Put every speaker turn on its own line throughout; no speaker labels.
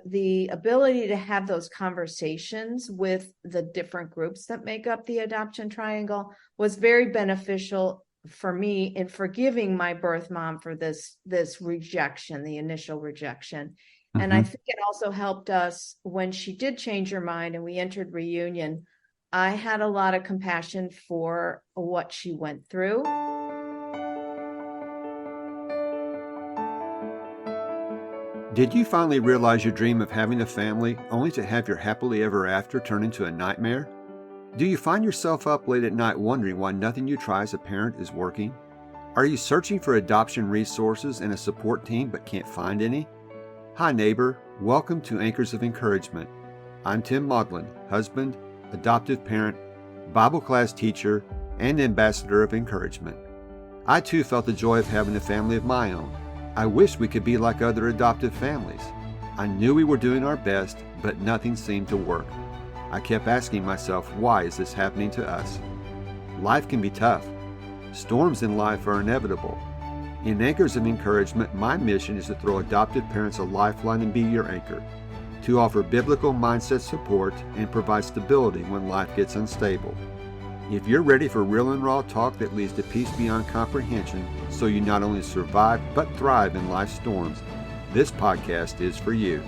The ability to have those conversations with the different groups that make up the adoption triangle was very beneficial for me in forgiving my birth mom for this rejection, the initial rejection. Mm-hmm. And I think it also helped us when she did change her mind and we entered reunion. I had a lot of compassion for what she went through.
Did you finally realize your dream of having a family only to have your happily ever after turn into a nightmare? Do you find yourself up late at night wondering why nothing you try as a parent is working? Are you searching for adoption resources and a support team but can't find any? Hi neighbor, welcome to Anchors of Encouragement. I'm Tim Maudlin, husband, adoptive parent, Bible class teacher, and ambassador of encouragement. I too felt the joy of having a family of my own. I wish we could be like other adoptive families. I knew we were doing our best, but nothing seemed to work. I kept asking myself, why is this happening to us? Life can be tough. Storms in life are inevitable. In Anchors of Encouragement, my mission is to throw adoptive parents a lifeline and be your anchor, to offer biblical mindset support and provide stability when life gets unstable. If you're ready for real and raw talk that leads to peace beyond comprehension, so you not only survive but thrive in life's storms, this podcast is for you.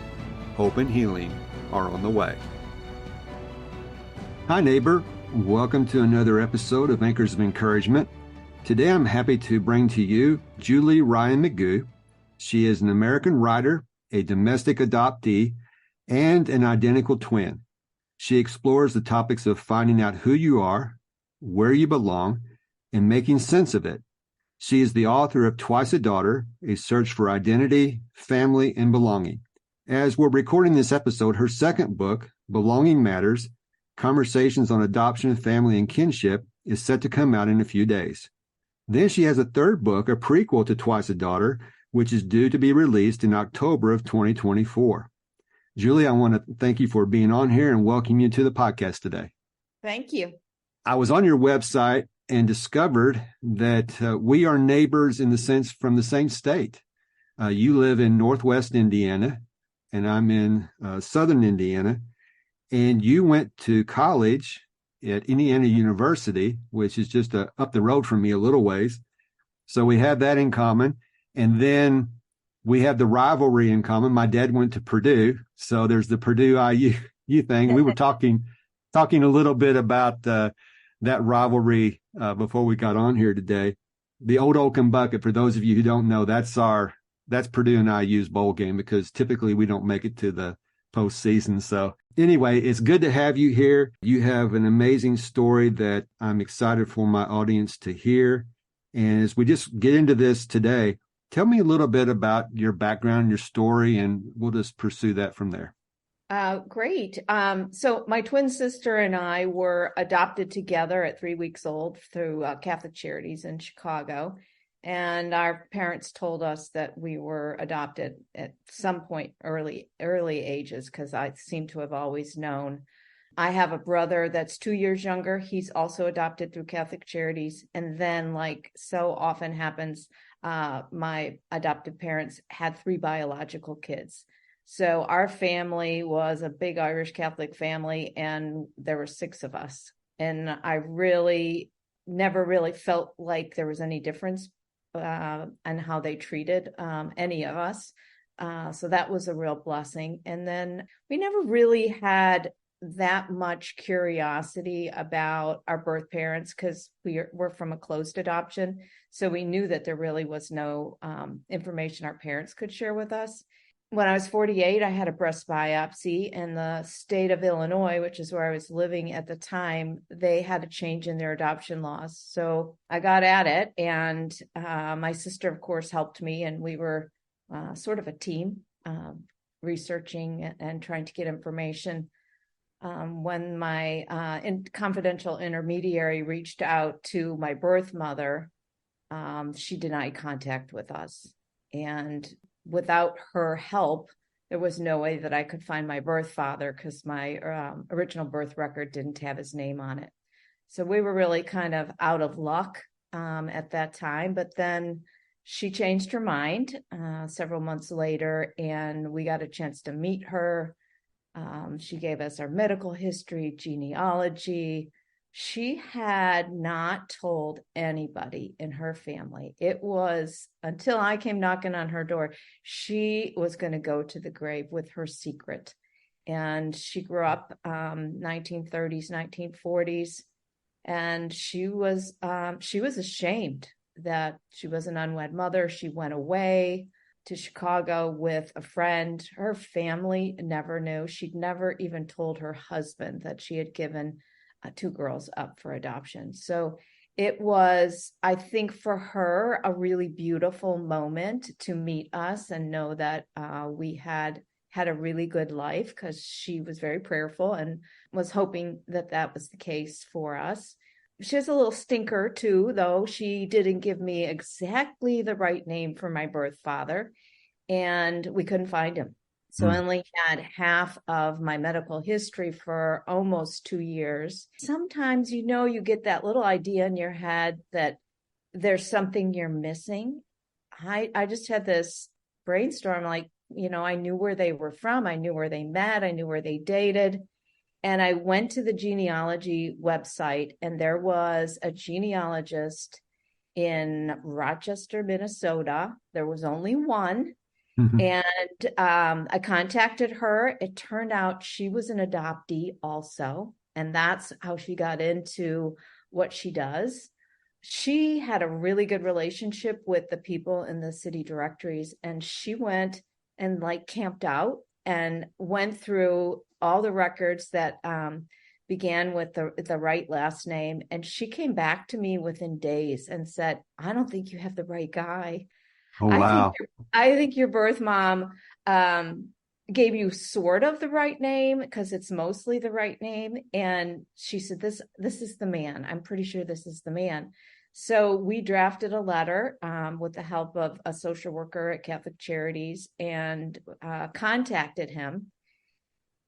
Hope and healing are on the way. Hi neighbor, welcome to another episode of Anchors of Encouragement. Today I'm happy to bring to you Julie Ryan McGue. She is an American writer, a domestic adoptee, and an identical twin. She explores the topics of finding out who you are, where you belong, and making sense of it. She is the author of Twice a Daughter, A Search for Identity, Family, and Belonging. As we're recording this episode, her second book, Belonging Matters, Conversations on Adoption, Family, and Kinship, is set to come out in a few days. Then she has a third book, a prequel to Twice a Daughter, which is due to be released in October of 2024. Julie, I want to thank you for being on here and welcome you to the podcast today.
Thank you.
I was on your website and discovered that we are neighbors in the sense from the same state. You live in Northwest Indiana, and I'm in Southern Indiana. And you went to college at Indiana University, which is just up the road from me a little ways. So we have that in common. And then we have the rivalry in common. My dad went to Purdue, so there's the Purdue IU thing. We were talking a little bit about that rivalry before we got on here today. The Old Oaken Bucket, for those of you who don't know, that's Purdue and IU's bowl game, because typically we don't make it to the postseason. So anyway, it's good to have you here. You have an amazing story that I'm excited for my audience to hear. And as we just get into this today, tell me a little bit about your background, your story, and we'll just pursue that from there.
Great. So my twin sister and I were adopted together at 3 weeks old through Catholic Charities in Chicago. And our parents told us that we were adopted at some point early ages, because I seem to have always known. I have a brother that's 2 years younger. He's also adopted through Catholic Charities. And then, like so often happens, my adoptive parents had 3 biological kids. So our family was a big Irish Catholic family, and there were 6 of us. And I never really felt like there was any difference in how they treated any of us. So that was a real blessing. And then we never really had that much curiosity about our birth parents, because we're from a closed adoption. So we knew that there really was no information our parents could share with us. When I was 48, I had a breast biopsy, and the state of Illinois, which is where I was living at the time, they had a change in their adoption laws. So I got at it, and my sister, of course, helped me, and we were sort of a team researching and trying to get information. When my confidential intermediary reached out to my birth mother, she denied contact with us. And without her help, there was no way that I could find my birth father, because my original birth record didn't have his name on it. So we were really kind of out of luck at that time. But then She changed her mind several months later, and we got a chance to meet her. She gave us our medical history, genealogy. She had not told anybody in her family. It was until I came knocking on her door, she was going to go to the grave with her secret. And she grew up 1930s, 1940s, and she was ashamed that she was an unwed mother. She went away to Chicago with a friend. Her family never knew. She'd never even told her husband that she had given two girls up for adoption. So it was, I think, for her, a really beautiful moment to meet us and know that we had a really good life, because she was very prayerful and was hoping that that was the case for us. She has a little stinker too, though. She didn't give me exactly the right name for my birth father, and we couldn't find him. So I only had half of my medical history for almost 2 years. Sometimes, you get that little idea in your head that there's something you're missing. I just had this brainstorm, like, I knew where they were from. I knew where they met. I knew where they dated. And I went to the genealogy website, and there was a genealogist in Rochester, Minnesota. There was only one. And I contacted her. It turned out she was an adoptee also. And that's how she got into what she does. She had a really good relationship with the people in the city directories. And she went and camped out and went through all the records that began with the right last name. And she came back to me within days and said, "I don't think you have the right guy.
Oh, wow.
I think your birth mom gave you sort of the right name, because it's mostly the right name." And she said, this is the man. I'm pretty sure this is the man. So we drafted a letter with the help of a social worker at Catholic Charities, and contacted him.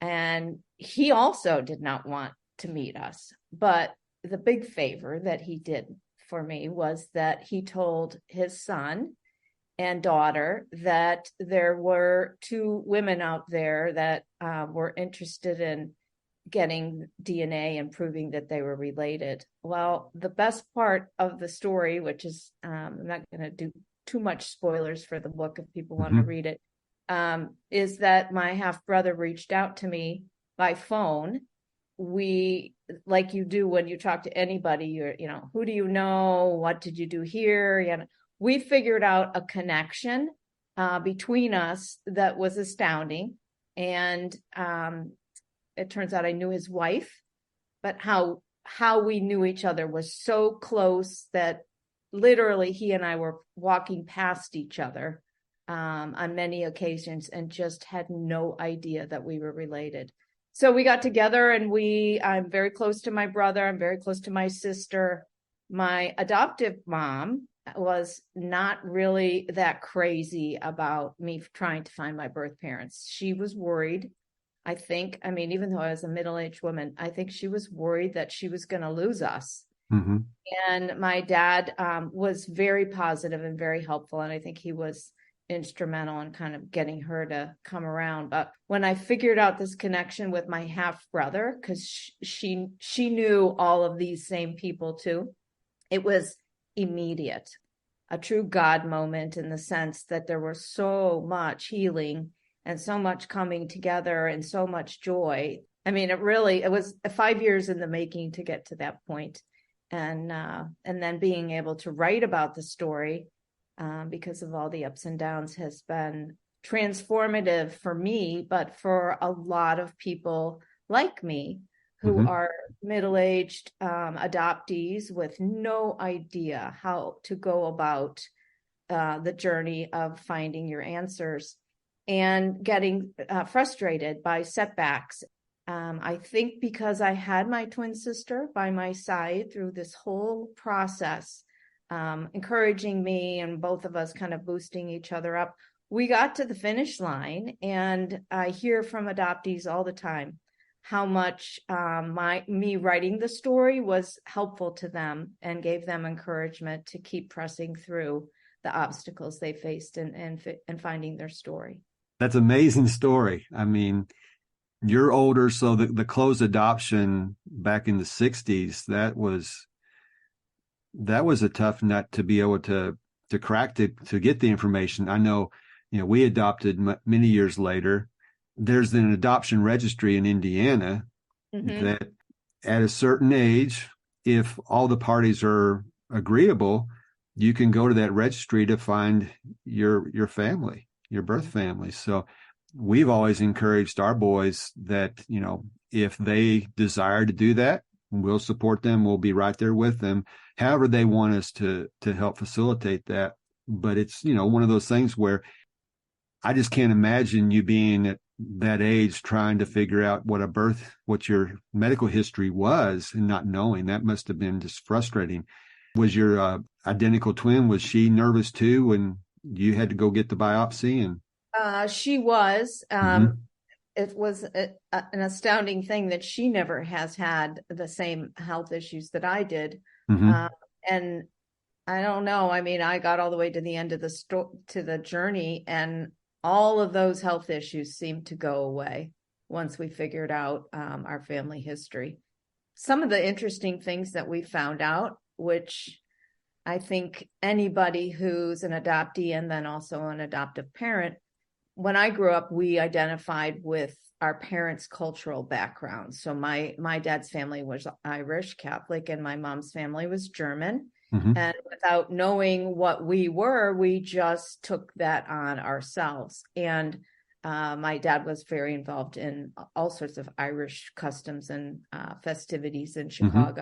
And he also did not want to meet us. But the big favor that he did for me was that he told his son and daughter that there were two women out there that were interested in getting DNA and proving that they were related. Well, the best part of the story, which is, I'm not going to do too much spoilers for the book if people want to read it, is that my half brother reached out to me by phone. We, like you do when you talk to anybody, who do you know? What did you do here? We figured out a connection between us that was astounding. And it turns out I knew his wife, but how we knew each other was so close that literally he and I were walking past each other on many occasions and just had no idea that we were related. So we got together, and I'm very close to my brother. I'm very close to my sister. My adoptive mom was not really that crazy about me trying to find my birth parents. She was worried. I think, even though I was a middle-aged woman, I think she was worried that she was going to lose us. And my dad was very positive and very helpful. And I think he was instrumental in kind of getting her to come around. But when I figured out this connection with my half brother, because she knew all of these same people too, it was immediate, a true God moment, in the sense that there was so much healing and so much coming together and so much joy. It was 5 years in the making to get to that point. And then being able to write about the story, because of all the ups and downs, has been transformative for me, but for a lot of people like me who are middle-aged adoptees with no idea how to go about the journey of finding your answers, and getting frustrated by setbacks. I think because I had my twin sister by my side through this whole process, encouraging me, and both of us kind of boosting each other up, we got to the finish line. And I hear from adoptees all the time how much me writing the story was helpful to them and gave them encouragement to keep pressing through. the obstacles they faced and finding their story.
That's an amazing story. I mean, you're older, so the closed adoption back in the 60s, that was a tough nut to be able to crack to get the information. I know, we adopted many years later. There's an adoption registry in Indiana that at a certain age, if all the parties are agreeable, you can go to that registry to find your family, your birth family. So we've always encouraged our boys that, if they desire to do that, we'll support them. We'll be right there with them. However they want us to help facilitate that. But it's, one of those things where I just can't imagine you being at that age trying to figure out what your medical history was and not knowing. That must have been just frustrating. Was your identical twin, was she nervous too when you had to go get the biopsy? And
she was. It was an astounding thing that she never has had the same health issues that I did. And I don't know. I mean, I got all the way to the end of the journey, and all of those health issues seemed to go away once we figured out our family history. Some of the interesting things that we found out, which I think anybody who's an adoptee and then also an adoptive parent, when I grew up, we identified with our parents' cultural background. So my dad's family was Irish Catholic and my mom's family was German. And without knowing what we were, we just took that on ourselves. And my dad was very involved in all sorts of Irish customs and festivities in Chicago.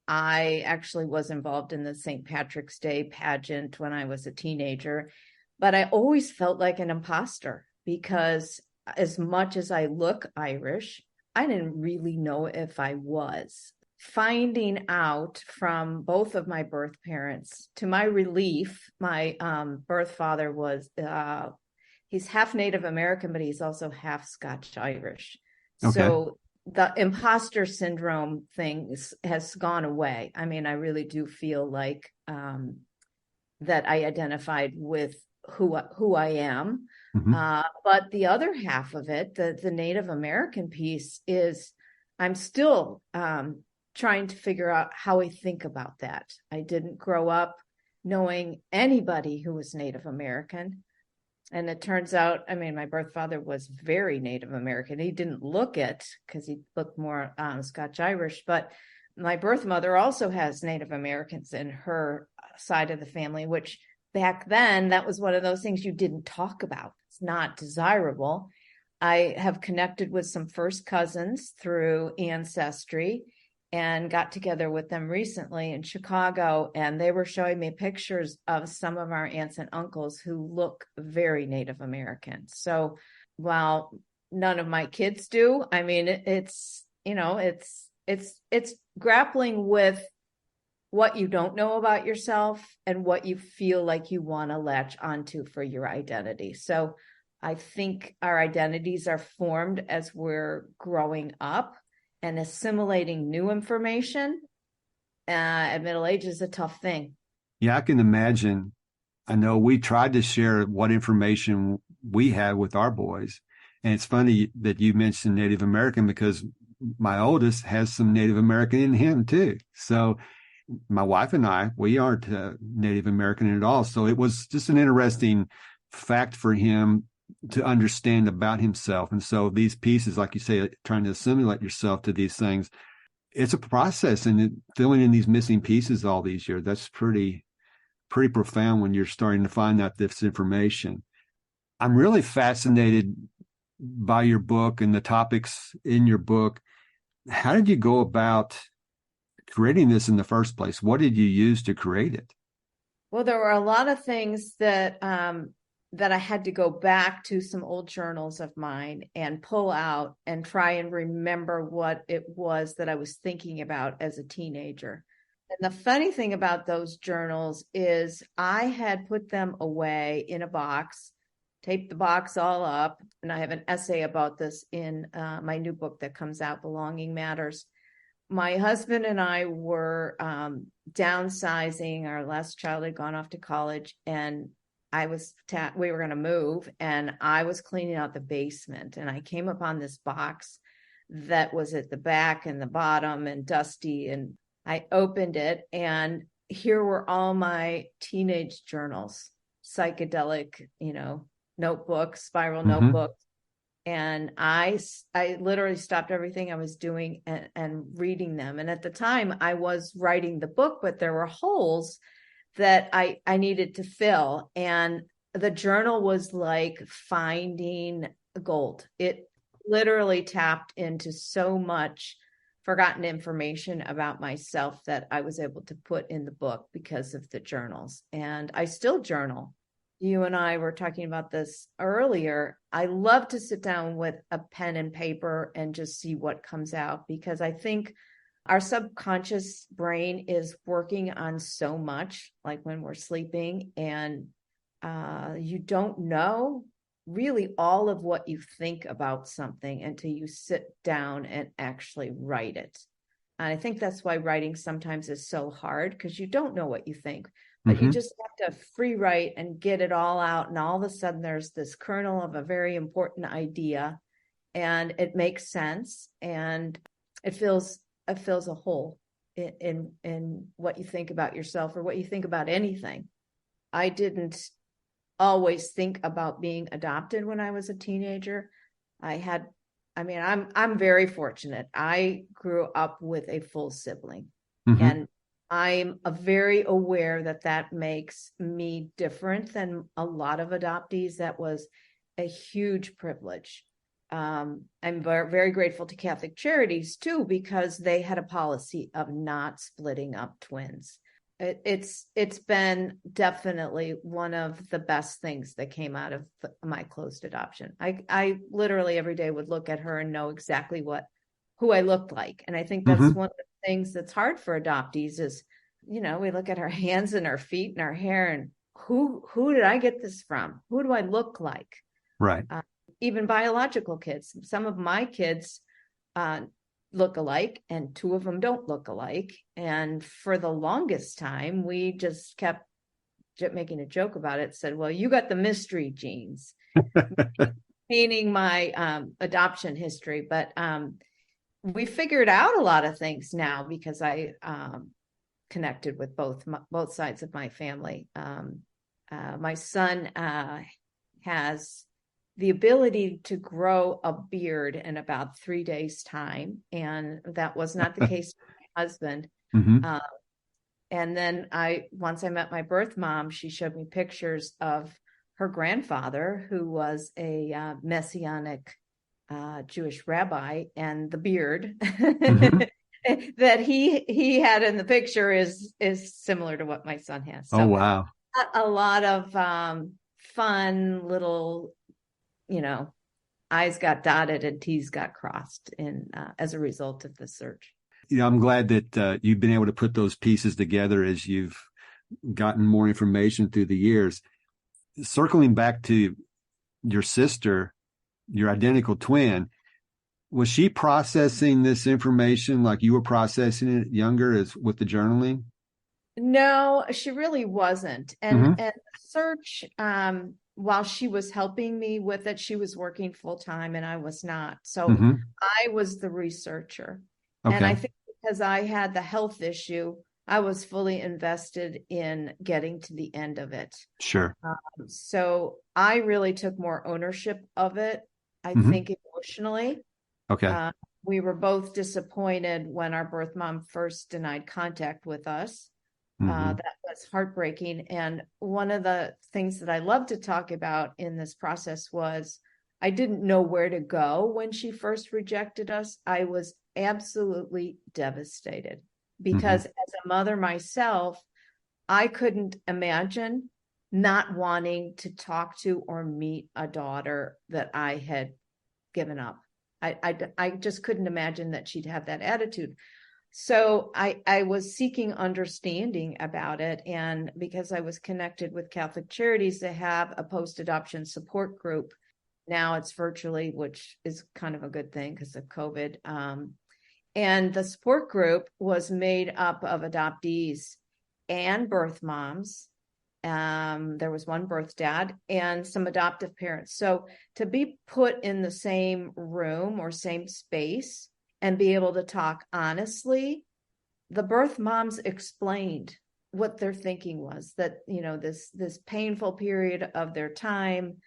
I actually was involved in the St. Patrick's Day pageant when I was a teenager, but I always felt like an imposter because as much as I look Irish, I didn't really know if I was. Finding out from both of my birth parents, to my relief, my birth father was, he's half Native American, but he's also half Scotch-Irish. Okay. So the imposter syndrome thing has gone away. I mean, I really do feel like that I identified with who I am. But the other half of it, the Native American piece, is I'm still trying to figure out how I think about that. I didn't grow up knowing anybody who was Native American. And it turns out, I mean, my birth father was very Native American. He didn't look it because he looked more Scotch-Irish, but my birth mother also has Native Americans in her side of the family, which back then, that was one of those things you didn't talk about. It's not desirable. I have connected with some first cousins through Ancestry and got together with them recently in Chicago, and they were showing me pictures of some of our aunts and uncles who look very Native American. So while none of my kids do, I mean, it's grappling with what you don't know about yourself and what you feel like you want to latch onto for your identity. So I think our identities are formed as we're growing up, and assimilating new information at middle age is a tough thing.
Yeah, I can imagine. I know we tried to share what information we had with our boys. And it's funny that you mentioned Native American because my oldest has some Native American in him too. So my wife and I, we aren't Native American at all. So it was just an interesting fact for him to understand about himself. And so these pieces, like you say, trying to assimilate yourself to these things, it's a process, and filling in these missing pieces all these years, that's pretty profound when you're starting to find out this information. I'm really fascinated by your book and the topics in your book. How did you go about creating this in the first place? What did you use to create it?
Well, there were a lot of things that I had to go back to some old journals of mine and pull out and try and remember what it was that I was thinking about as a teenager. And the funny thing about those journals is I had put them away in a box, taped the box all up, and I have an essay about this in my new book that comes out, Belonging Matters. my husband and I were downsizing. Our last child had gone off to college, and we were going to move, and I was cleaning out the basement, and I came upon this box that was at the back and the bottom and dusty, and I opened it, and here were all my teenage journals, psychedelic, notebooks, spiral notebooks. And I literally stopped everything I was doing and reading them. And at the time I was writing the book, but there were holes that I needed to fill. And the journal was like finding gold. It literally tapped into so much forgotten information about myself that I was able to put in the book because of the journals. And I still journal. You and I were talking about this earlier. I love to sit down with a pen and paper and just see what comes out, because I think our subconscious brain is working on so much, like when we're sleeping, and you don't know really all of what you think about something until you sit down and actually write it. And I think that's why writing sometimes is so hard, because you don't know what you think. But you just have to free write and get it all out. And all of a sudden there's this kernel of a very important idea, and it makes sense. And it fills a hole in what you think about yourself or what you think about anything. I didn't always think about being adopted when I was a teenager. I'm very fortunate. I grew up with a full sibling, and I'm very aware that makes me different than a lot of adoptees. That was a huge privilege. I'm very grateful to Catholic Charities too, because they had a policy of not splitting up twins. It's been definitely one of the best things that came out of my closed adoption. I literally every day would look at her and know exactly who I looked like. And I think that's one of the things that's hard for adoptees is, we look at our hands and our feet and our hair, and who did I get this from? Who do I look like?
Right.
Even biological kids. Some of my kids look alike, and two of them don't look alike. And for the longest time, we just kept making a joke about it, said, well, you got the mystery genes, painting my adoption history. But we figured out a lot of things now, because I connected with both sides of my family. My son has the ability to grow a beard in about 3 days' time, and that was not the case with my husband. And then once I met my birth mom, she showed me pictures of her grandfather, who was a Messianic Jewish rabbi, and the beard that he had in the picture is similar to what my son has. So,
oh, wow.
A lot of fun little, I's got dotted and T's got crossed as a result of the search.
I'm glad that you've been able to put those pieces together as you've gotten more information through the years. Circling back to your sister, your identical twin, was she processing this information like you were processing it younger as with the journaling?
No, she really wasn't. And search, while she was helping me with it, she was working full time and I was not. So I was the researcher. Okay. And I think because I had the health issue, I was fully invested in getting to the end of it.
Sure.
So I really took more ownership of it, I think emotionally.
Okay.
We were both disappointed when our birth mom first denied contact with us. That was heartbreaking. And one of the things that I love to talk about in this process was I didn't know where to go when she first rejected us. I was absolutely devastated because as a mother myself, I couldn't imagine not wanting to talk to or meet a daughter that I had given up. I just couldn't imagine that she'd have that attitude. So I was seeking understanding about it. And because I was connected with Catholic Charities, they have a post-adoption support group. Now it's virtually, which is kind of a good thing because of COVID. And the support group was made up of adoptees and birth moms. There was one birth dad and some adoptive parents. So to be put in the same room or same space and be able to talk honestly, the birth moms explained what their thinking was, that, this painful period of their time,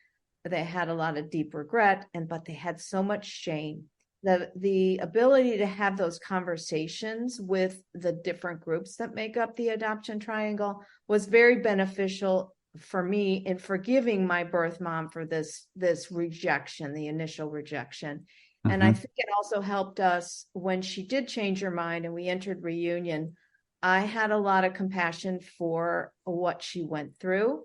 they had a lot of deep regret, but they had so much shame. The ability to have those conversations with the different groups that make up the adoption triangle was very beneficial for me in forgiving my birth mom for this rejection, the initial rejection. Mm-hmm. And I think it also helped us when she did change her mind and we entered reunion. I had a lot of compassion for what she went through.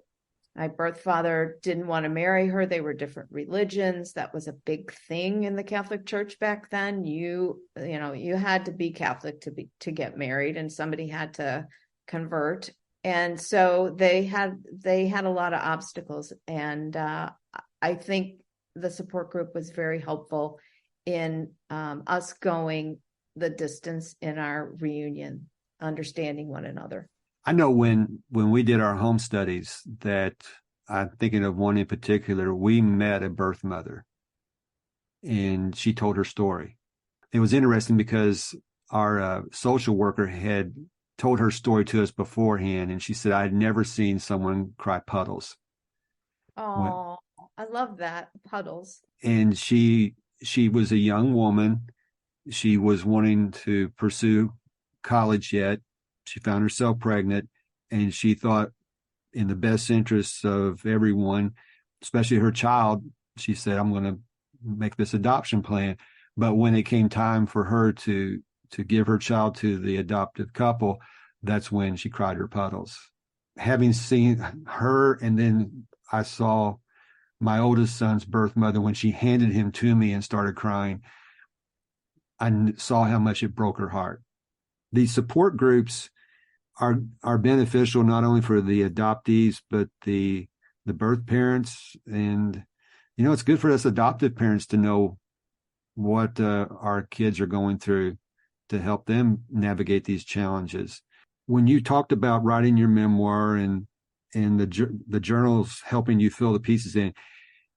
My birth father didn't want to marry her. They were different religions. That was a big thing in the Catholic Church back then. You had to be Catholic to get married, and somebody had to convert. And so they had a lot of obstacles. And I think the support group was very helpful in us going the distance in our reunion, understanding one another.
I know when we did our home studies that I'm thinking of one in particular, we met a birth mother and she told her story. It was interesting because our social worker had told her story to us beforehand, and she said, I had never seen someone cry puddles.
Oh, I love that, puddles.
And she was a young woman. She was wanting to pursue college yet. She found herself pregnant, and she thought in the best interests of everyone, especially her child, she said, I'm going to make this adoption plan. But when it came time for her to give her child to the adoptive couple, that's when she cried her puddles. Having seen her, and then I saw my oldest son's birth mother, when she handed him to me and started crying, I saw how much it broke her heart. These support groups are beneficial not only for the adoptees, but the birth parents. And, it's good for us adoptive parents to know what our kids are going through to help them navigate these challenges. When you talked about writing your memoir and the journals helping you fill the pieces in,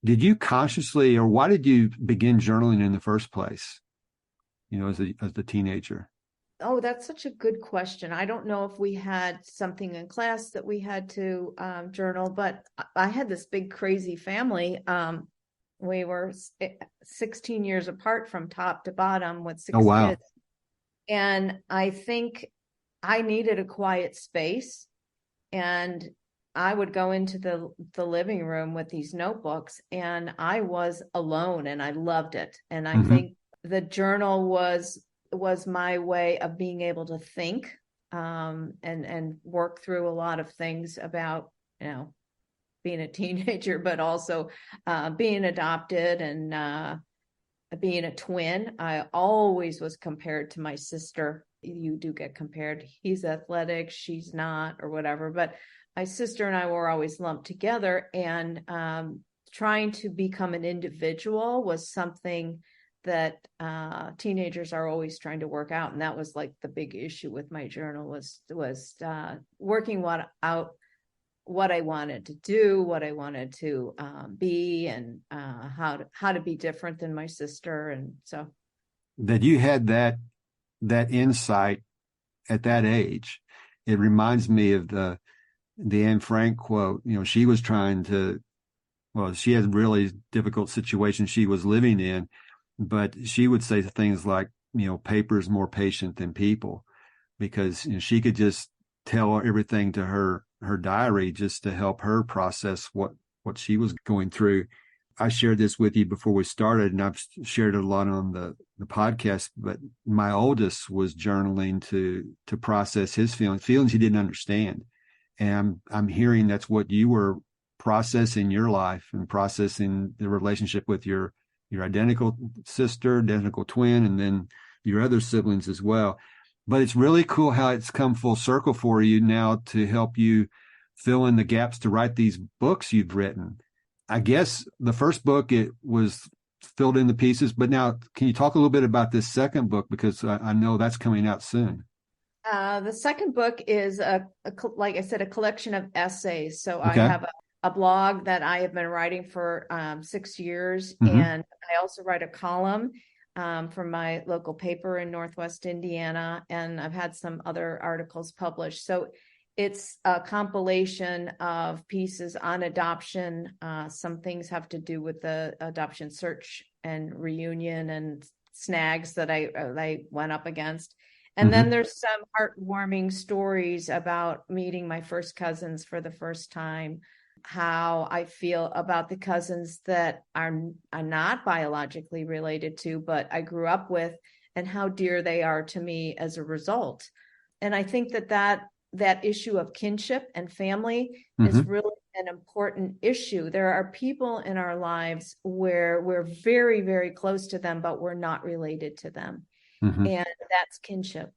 did you consciously, or why did you begin journaling in the first place, as a teenager?
Oh, that's such a good question. I don't know if we had something in class that we had to journal, but I had this big crazy family. We were 16 years apart from top to bottom with 6 kids. And I think I needed a quiet space, and I would go into the living room with these notebooks, and I was alone, and I loved it. And I think the journal was my way of being able to think and work through a lot of things about, being a teenager, but also being adopted and being a twin. I always was compared to my sister. You do get compared. He's athletic, she's not, or whatever. But my sister and I were always lumped together, and trying to become an individual was something that teenagers are always trying to work out. And that was like the big issue with my journal was working out what I wanted to do, what I wanted to be, and how to be different than my sister. And so
that you had that insight at that age, it reminds me of the Anne Frank quote. She was she had a really difficult situation she was living in, but she would say things like, paper is more patient than people, because she could just tell everything to her diary just to help her process what she was going through. I shared this with you before we started, and I've shared it a lot on the podcast, but my oldest was journaling to process his feelings he didn't understand. And I'm hearing that's what you were processing your life and processing the relationship with your identical sister, identical twin, and then your other siblings as well. But it's really cool how it's come full circle for you now to help you fill in the gaps to write these books you've written. I guess the first book, it was filled in the pieces. But now, can you talk a little bit about this second book? Because I know that's coming out soon.
The second book is like I said, a collection of essays. So I
Okay.
have a blog that I have been writing for 6 years,
Mm-hmm.
and I also write a column for my local paper in Northwest Indiana, and I've had some other articles published. So it's a compilation of pieces on adoption. Some things have to do with the adoption search and reunion and snags that I went up against. And
Mm-hmm.
then there's some heartwarming stories about meeting my first cousins for the first time, how I feel about the cousins that are not biologically related to, but I grew up with, and how dear they are to me as a result. And I think that issue of kinship and family
Mm-hmm.
is really an important issue. There are people in our lives where we're very, very close to them, but we're not related to them.
Mm-hmm.
And that's kinship.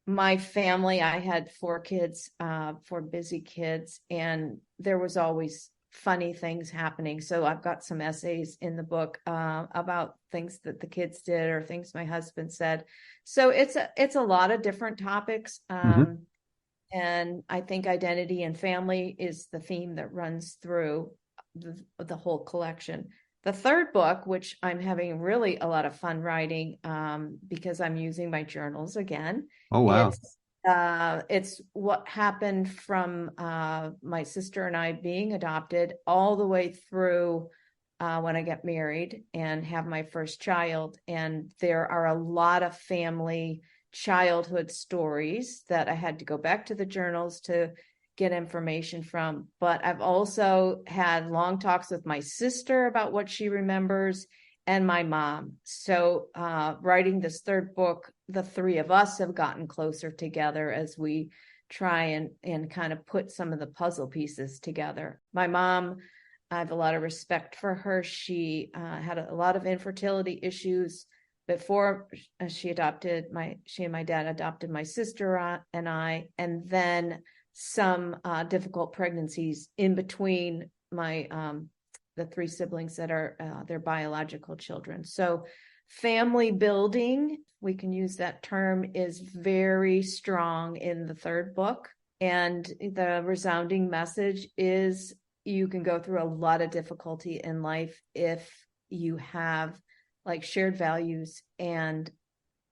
My family, I had 4 kids, 4 busy kids, and there was always funny things happening. So I've got some essays in the book about things that the kids did or things my husband said. So it's a lot of different topics.
Mm-hmm.
And I think identity and family is the theme that runs through the whole collection. The third book, which I'm having really a lot of fun writing, because I'm using my journals again.
Oh, wow.
It's what happened from my sister and I being adopted all the way through when I get married and have my first child. And there are a lot of family childhood stories that I had to go back to the journals to get information from. But I've also had long talks with my sister about what she remembers, and my mom. So writing this third book, the three of us have gotten closer together as we try and kind of put some of the puzzle pieces together. My mom, I have a lot of respect for her. She had a lot of infertility issues before she and my dad adopted my sister and I, and then some difficult pregnancies in between the 3 siblings that are their biological children. So family building, we can use that term, is very strong in the third book. And the resounding message is you can go through a lot of difficulty in life if you have like shared values and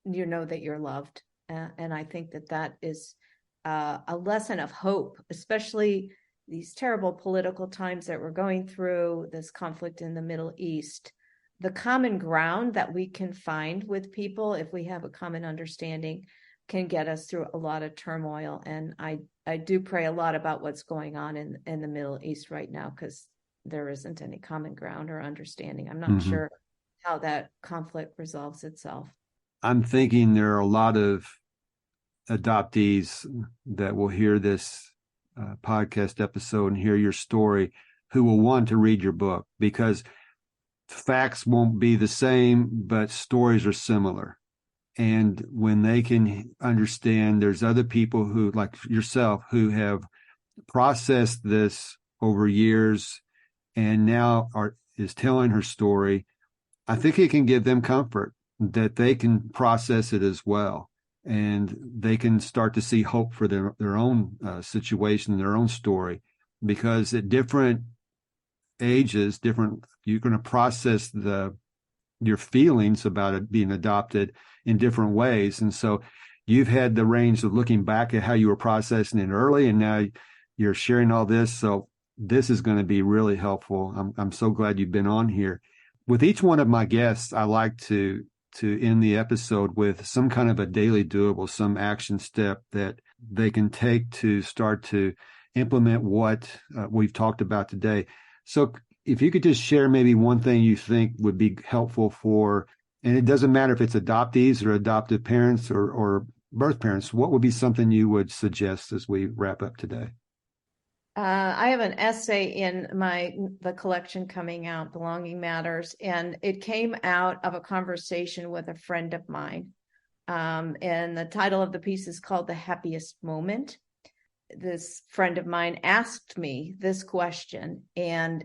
you know that you're loved. And I think that is a lesson of hope, especially these terrible political times that we're going through, this conflict in the Middle East. The common ground that we can find with people, if we have a common understanding, can get us through a lot of turmoil. And I do pray a lot about what's going on in the Middle East right now, because there isn't any common ground or understanding. I'm not
Mm-hmm.
sure how that conflict resolves itself.
I'm thinking there are a lot of adoptees that will hear this podcast episode and hear your story who will want to read your book, because facts won't be the same, but stories are similar. And when they can understand there's other people who, like yourself, who have processed this over years and now is telling her story, I think it can give them comfort that they can process it as well. And they can start to see hope for their own situation, their own story, because at different ages, you're going to process your feelings about it being adopted in different ways. And so you've had the range of looking back at how you were processing it early, and now you're sharing all this. So this is going to be really helpful. I'm so glad you've been on here. With each one of my guests, I like to end the episode with some kind of a daily doable, some action step that they can take to start to implement what we've talked about today. So if you could just share maybe one thing you think would be helpful for, and it doesn't matter if it's adoptees or adoptive parents or birth parents, what would be something you would suggest as we wrap up today?
I have an essay in the collection coming out, Belonging Matters, and it came out of a conversation with a friend of mine. And the title of the piece is called The Happiest Moment. This friend of mine asked me this question, and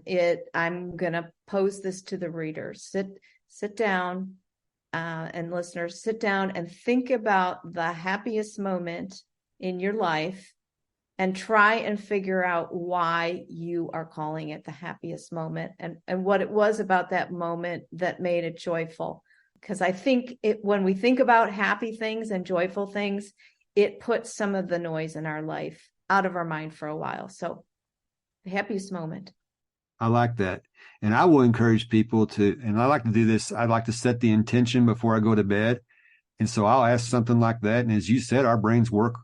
I'm going to pose this to the readers. sit down, and listeners, sit down and think about the happiest moment in your life and try and figure out why you are calling it the happiest moment and what it was about that moment that made it joyful. Because I think when we think about happy things and joyful things, it puts some of the noise in our life out of our mind for a while. So the happiest moment.
I like that. And I will encourage people to, and I like to do this, I like to set the intention before I go to bed. And so I'll ask something like that. And as you said, our brains work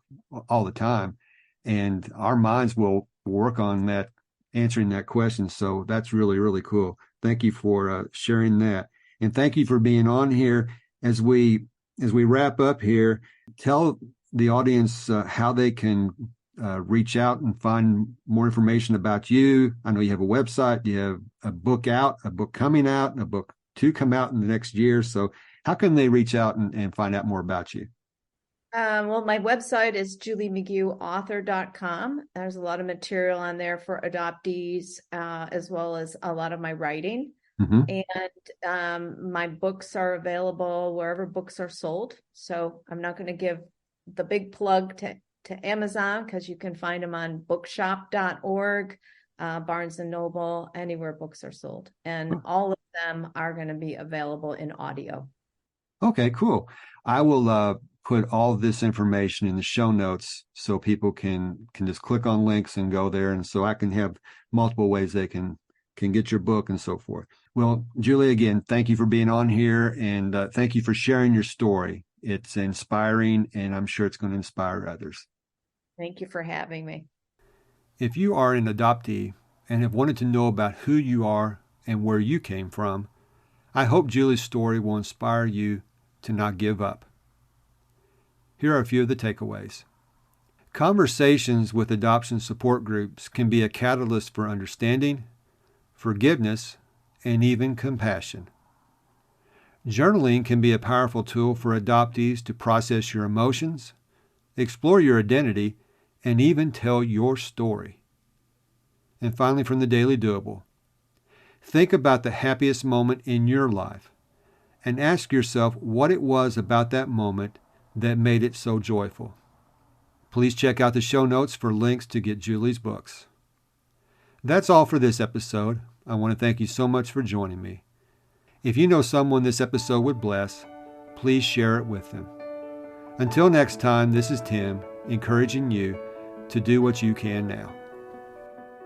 all the time and our minds will work on that, answering that question. So that's really, really cool. Thank you for sharing that. And thank you for being on here. As we wrap up here, tell the audience how they can reach out and find more information about you. I know you have a website, you have a book out, a book coming out, and a book to come out in the next year. So how can they reach out and find out more about you?
Well, my website is juliemcgueauthor.com. There's a lot of material on there for adoptees, as well as a lot of my writing.
Mm-hmm.
And my books are available wherever books are sold. So I'm not going to give the big plug to Amazon, because you can find them on bookshop.org, Barnes & Noble, anywhere books are sold. And all of them are going to be available in audio.
Okay, cool. I will put all of this information in the show notes so people can just click on links and go there. And so I can have multiple ways they can get your book and so forth. Well, Julie, again, thank you for being on here, and thank you for sharing your story. It's inspiring, and I'm sure it's going to inspire others.
Thank you for having me.
If you are an adoptee and have wanted to know about who you are and where you came from, I hope Julie's story will inspire you to not give up. Here are a few of the takeaways. Conversations with adoption support groups can be a catalyst for understanding, forgiveness, and even compassion. Journaling can be a powerful tool for adoptees to process your emotions, explore your identity, and even tell your story. And finally, from the Daily Doable, think about the happiest moment in your life and ask yourself what it was about that moment that made it so joyful. Please check out the show notes for links to get Julie's books. That's all for this episode. I want to thank you so much for joining me. If you know someone this episode would bless, please share it with them. Until next time, this is Tim, encouraging you to do what you can now.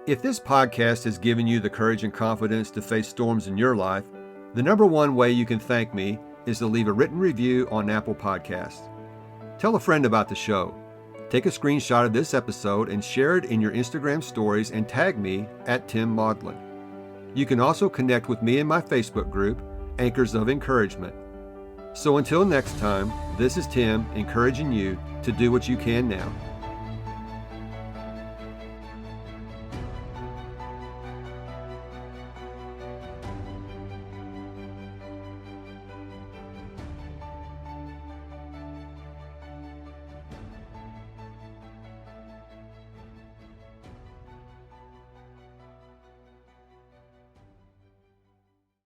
If this podcast has given you the courage and confidence to face storms in your life, the number one way you can thank me is to leave a written review on Apple Podcasts. Tell a friend about the show. Take a screenshot of this episode and share it in your Instagram stories and tag me at Tim Maudlin. You can also connect with me in my Facebook group, Anchors of Encouragement. So until next time, this is Tim encouraging you to do what you can now.